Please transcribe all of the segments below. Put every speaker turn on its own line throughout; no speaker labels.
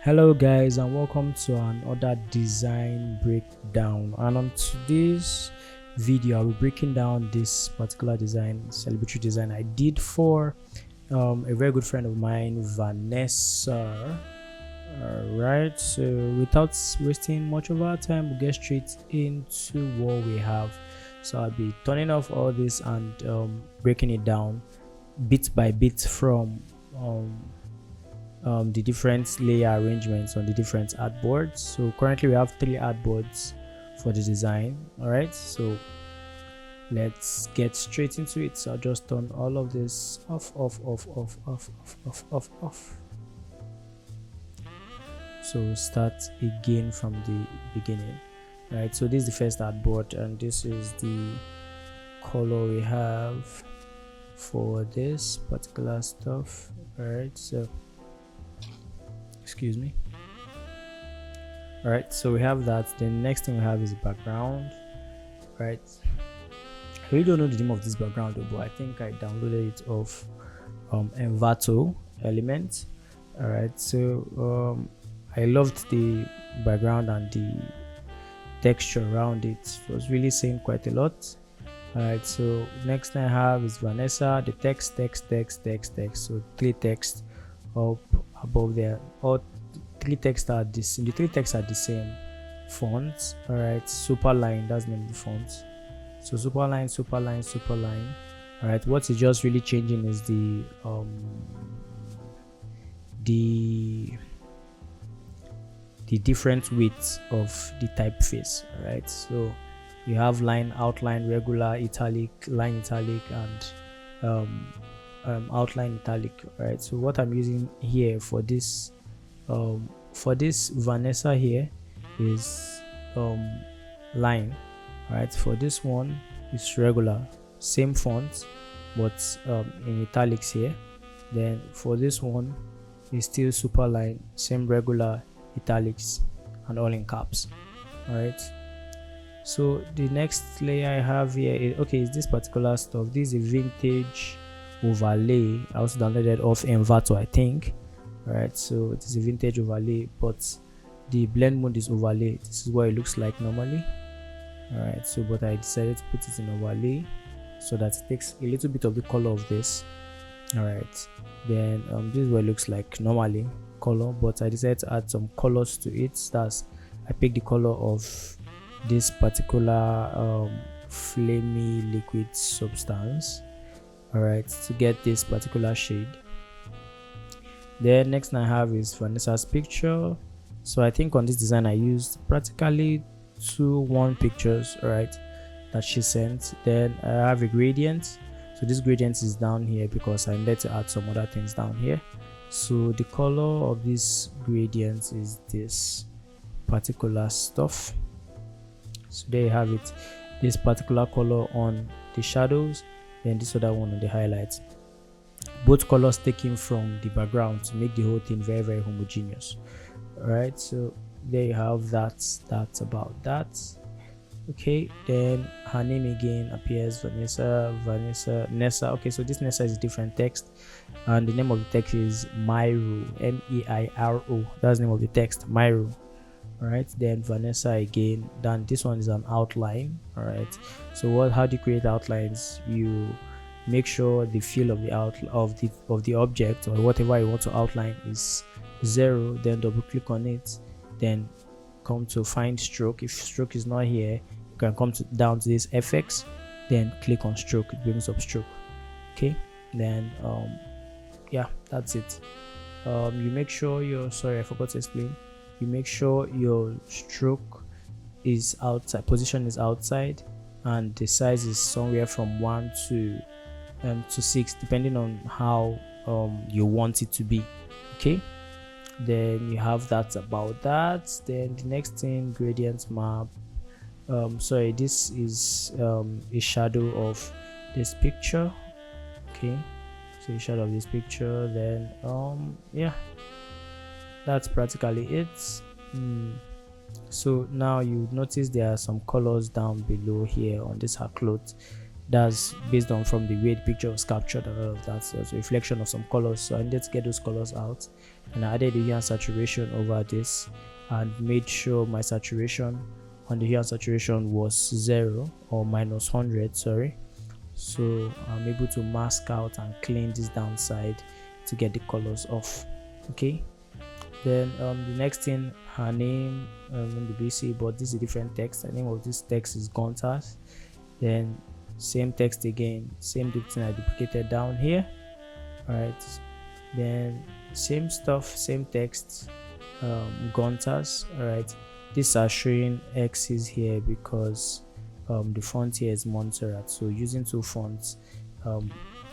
Hello guys, and welcome to another design breakdown. And on today's video I'll be breaking down this particular design, celebratory design I did for a very good friend of mine, Vanessa. Alright, so without wasting much of our time, we'll get straight into what we have. So I'll be turning off all this and breaking it down bit by bit from the different layer arrangements on the different artboards. So currently we have 3 artboards for the design. All right, so let's get straight into it. So I'll just turn all of this off. So start again from the beginning. All right, so this is the first artboard, and this is the color we have for this particular stuff. All right, so excuse me. All right, so we have that. The next thing we have is the background. Right, I really don't know the name of this background though, but I think I downloaded it off Envato element. All right, so I loved the background and the texture around it. It was really saying quite a lot. All right, so next thing I have is Vanessa, the text. So 3 text up above there. All 3 texts are this. The 3 texts are the same font. All right, Superline, that's the name of the font. So Superline. All right, what is just really changing is the different widths of the typeface. All right, so you have line, outline, regular, italic, line, italic, and outline, italic. All right, so what I'm using here for this Vanessa here is line. All right, for this one is regular, same font but in italics here. Then for this one is still super line, same regular, italics, and all in caps. All right, so the next layer I have here is this particular stuff. This is a vintage overlay. I also downloaded off Envato, I think. All right, so it is a vintage overlay, but the blend mode is overlay. This is what it looks like normally. All right, so but I decided to put it in overlay so that it takes a little bit of the color of this. All right, then this is what it looks like normally, color, but I decided to add some colors to it. That's, I picked the color of this particular flamey liquid substance. All right, to get this particular shade. Then next I have is Vanessa's picture. So I think on this design I used practically 2 pictures, all right, that she sent. Then I have a gradient. So this gradient is down here because I needed to add some other things down here. So the color of this gradient is this particular stuff. So there you have it, this particular color on the shadows, then this other one on the highlights. Both colors taken from the background to make the whole thing very, very homogeneous. All right, so there you have that. That's about that. Okay, then her name again appears, Nessa. Okay, so this Nessa is a different text, and the name of the text is Myro, Meiro. That's the name of the text, Myro. All right, then Vanessa again. Then this one is an outline. All right, so how do you create outlines? You make sure the fill of the object or whatever you want to outline is 0. Then double click on it, then come to find stroke. If stroke is not here, you can come down to this FX, then click on stroke. It brings up stroke. Okay, then yeah, that's it. You make sure I forgot to explain. You make sure your stroke is outside, position is outside, and the size is somewhere from 1 to 6, depending on how you want it to be. Okay, then you have that about that. Then the next thing, gradient map. This is a shadow of this picture. Okay, so a shadow of this picture. Then yeah, that's practically it. So now you notice there are some colors down below here on this her clothes. That's based on from the way the picture was captured and all of that. So it's a reflection of some colors, so I needed to get those colors out, and I added the hue and saturation over this and made sure my saturation on the hue and saturation was 0 or minus 100, sorry. So I'm able to mask out and clean this downside to get the colors off. Okay, then the next thing, her name in the BC, but this is a different text. The name of this text is Gontas. Then same text again, same thing I duplicated down here. All right, then same stuff, same text, Gontas. All right, these are showing X's here because the font here is Montserrat, so using two fonts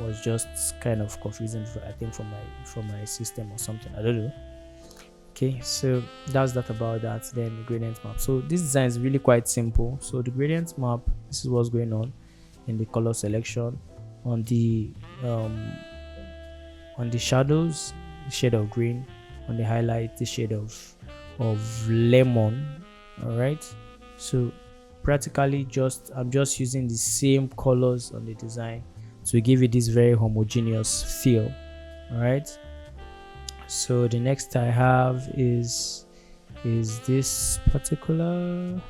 was just kind of confusing for, I think, for my system or something, I don't know. Okay, so that's that about that. Then the gradient map. So this design is really quite simple. So the gradient map, this is what's going on in the color selection. On the shadows, the shade of green. On the highlight, the shade of lemon. All right, so practically I'm just using the same colors on the design to give it this very homogeneous feel. All right, so the next I have is this particular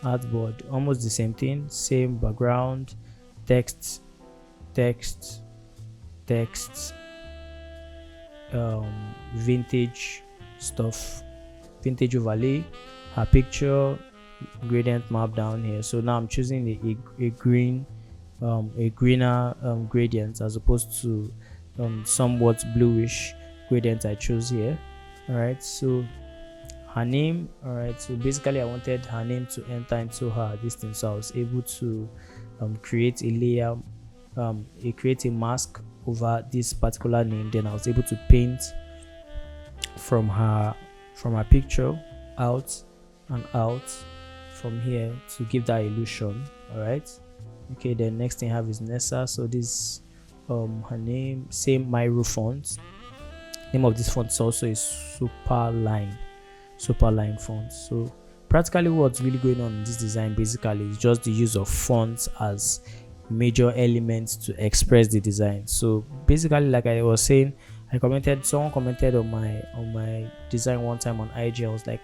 artboard. Almost the same thing, same background, text, vintage stuff, vintage overlay, her picture, gradient map down here. So now I'm choosing a greener gradient as opposed to somewhat bluish gradient I chose here. All right, so her name. All right, so basically I wanted her name to enter into her distance, so I was able to create a layer, create a mask over this particular name. Then I was able to paint from her picture out and out from here to give that illusion. All right, okay, then next thing I have is Nessa. So this her name, same Miro font. Name of this font is also a Superline font. So practically what's really going on in this design basically is just the use of fonts as major elements to express the design. So basically, like I was saying, someone commented on my design one time on IG. I was like,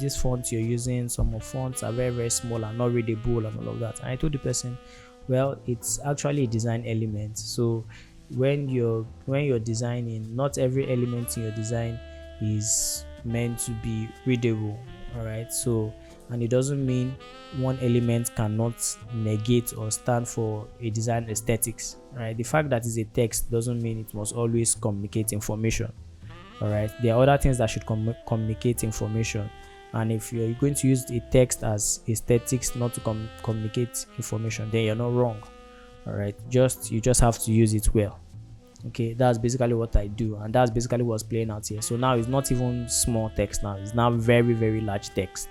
these fonts you're using, some of fonts are very, very small and not readable and all of that. And I told the person, well, it's actually a design element. So when you're designing, not every element in your design is meant to be readable. All right, so, and it doesn't mean one element cannot negate or stand for a design aesthetics. Right, the fact that it's a text doesn't mean it must always communicate information. All right, there are other things that should communicate information, and if you're going to use a text as aesthetics not to communicate information, then you're not wrong. All right, you just have to use it well. Okay, that's basically what I do, and that's basically what's playing out here. So now it's not even small text, now it's now very, very large text.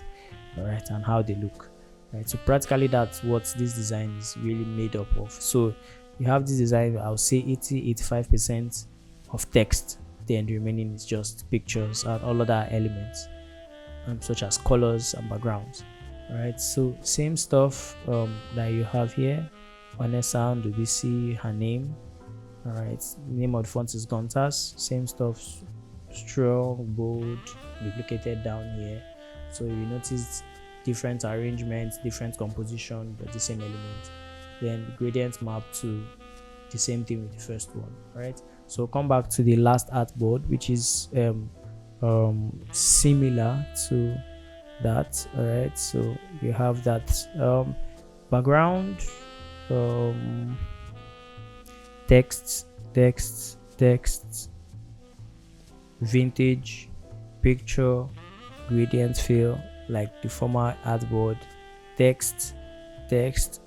All right, and how they look. Right, so practically that's what this design is really made up of. So you have this design, I'll say 85% of text, then the remaining is just pictures and all other elements, such as colors and backgrounds. All right, so same stuff that you have here. Vanessa on the BC, her name. All right, name of the font is Gontas. Same stuff, strong, bold, duplicated down here. So you notice different arrangements, different composition, but the same element. Then the gradient map to the same thing with the first one. All right, so come back to the last artboard, which is similar to that. All right, so you have that background, text, vintage, picture, gradient fill, like the former artboard, text, text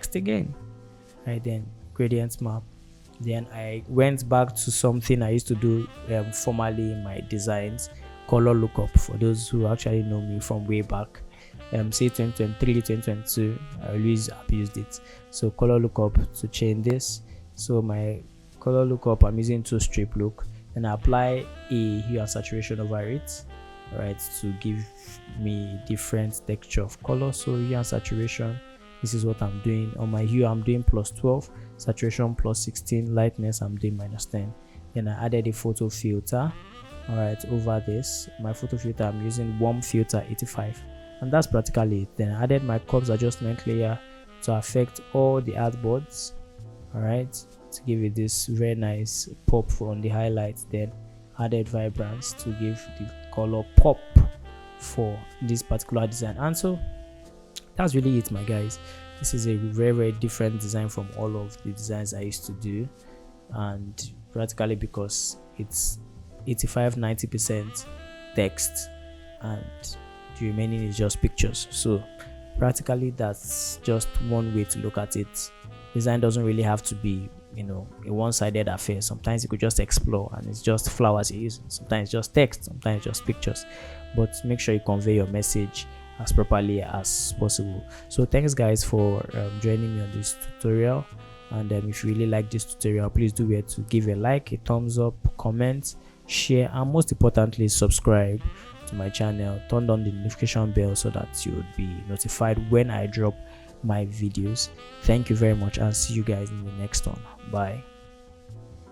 again. Right, then gradient map. Then I went back to something I used to do formerly in my designs, color lookup. For those who actually know me from way back, say 2023, 2022, I always abused it. So color lookup to change this. So my color lookup, I'm using 2-strip look, and I apply a hue and saturation over it. right, to give me different texture of color. So hue and saturation, this is what I'm doing. On my hue I'm doing +12, saturation +16, lightness I'm doing -10. Then I added a photo filter, all right, over this. My photo filter, I'm using warm filter 85, and that's practically it. Then I added my curves adjustment layer to affect all the artboards, all right, to give it this very nice pop on the highlights. Then added vibrance to give the color pop for this particular design. And so that's really it, my guys. This is a very different design from all of the designs I used to do, and practically because it's 85-90% text and the remaining is just pictures. So practically that's just one way to look at it. Design doesn't really have to be, you know, a one-sided affair. Sometimes you could just explore and it's just flowers you're using, sometimes just text, sometimes just pictures, but make sure you convey your message as properly as possible. So thanks guys for joining me on this tutorial, and if you really like this tutorial, please do it to give a like, a thumbs up, comment, share, and most importantly subscribe to my channel. Turn on the notification bell so that you would be notified when I drop my videos. Thank you very much, and see you guys in the next one. Bye.